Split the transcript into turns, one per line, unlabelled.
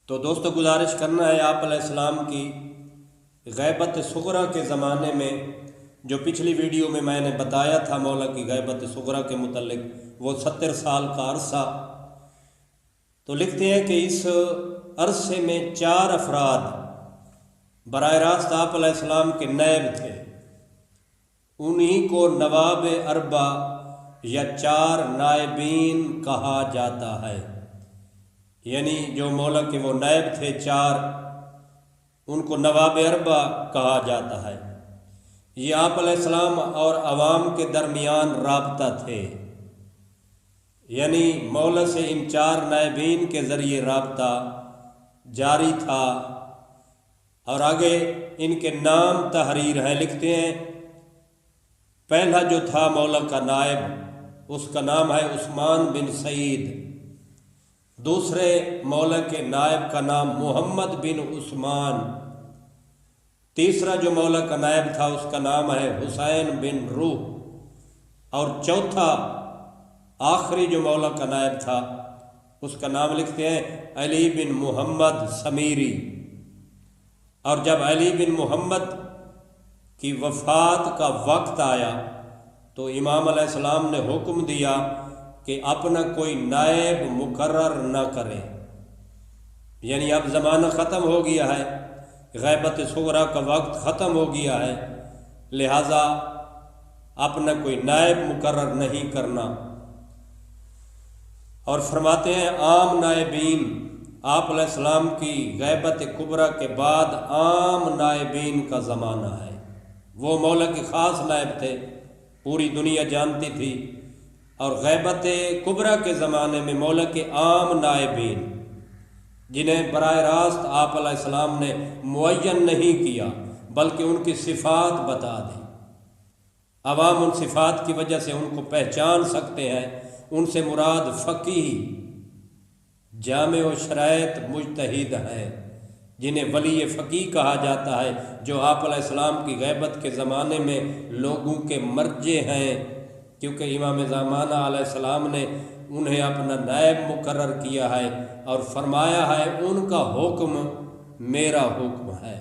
تو دوستو گزارش کرنا ہے آپ علیہ السلام کی غیبت صغرا کے زمانے میں، جو پچھلی ویڈیو میں نے بتایا تھا مولا کی غیبت صغرا کے متعلق، وہ 70 سال کا عرصہ۔ تو لکھتے ہیں کہ اس عرصے میں 4 افراد براہ راست آپ علیہ السلام کے نائب تھے، انہی کو نواب اربع یا 4 نائبین کہا جاتا ہے، یعنی جو مولا کے وہ نائب تھے 4، ان کو نواب اربع کہا جاتا ہے۔ یہ آپ علیہ السلام اور عوام کے درمیان رابطہ تھے، یعنی مولا سے ان 4 نائبین کے ذریعے رابطہ جاری تھا۔ اور آگے ان کے نام تحریر ہیں، لکھتے ہیں پہلا جو تھا مولا کا نائب، اس کا نام ہے عثمان بن سعید۔ دوسرے مولا کے نائب کا نام محمد بن عثمان۔ تیسرا جو مولا کا نائب تھا اس کا نام ہے حسین بن روح۔ اور چوتھا آخری جو مولا کا نائب تھا اس کا نام لکھتے ہیں علی بن محمد سمیری۔ اور جب علی بن محمد کی وفات کا وقت آیا تو امام علیہ السلام نے حکم دیا کہ اپنا کوئی نائب مقرر نہ کرے، یعنی اب زمانہ ختم ہو گیا ہے، غیبت صغرا کا وقت ختم ہو گیا ہے، لہذا اپنا کوئی نائب مقرر نہیں کرنا۔ اور فرماتے ہیں عام نائبین، آپ علیہ السلام کی غیبت کبریٰ کے بعد عام نائبین کا زمانہ ہے۔ وہ مولا کے خاص نائب تھے، پوری دنیا جانتی تھی، اور غیبت کبریٰ کے زمانے میں مولا کے عام نائبین، جنہیں براہ راست آپ علیہ السلام نے معین نہیں کیا بلکہ ان کی صفات بتا دی، عوام ان صفات کی وجہ سے ان کو پہچان سکتے ہیں۔ ان سے مراد فقیہ، جامع و شرائط مجتہد ہیں، جنہیں ولی فقیہ کہا جاتا ہے، جو آپ علیہ السلام کی غیبت کے زمانے میں لوگوں کے مرجع ہیں، کیونکہ امام زمانہ علیہ السلام نے انہیں اپنا نائب مقرر کیا ہے اور فرمایا ہے ان کا حکم میرا حکم ہے۔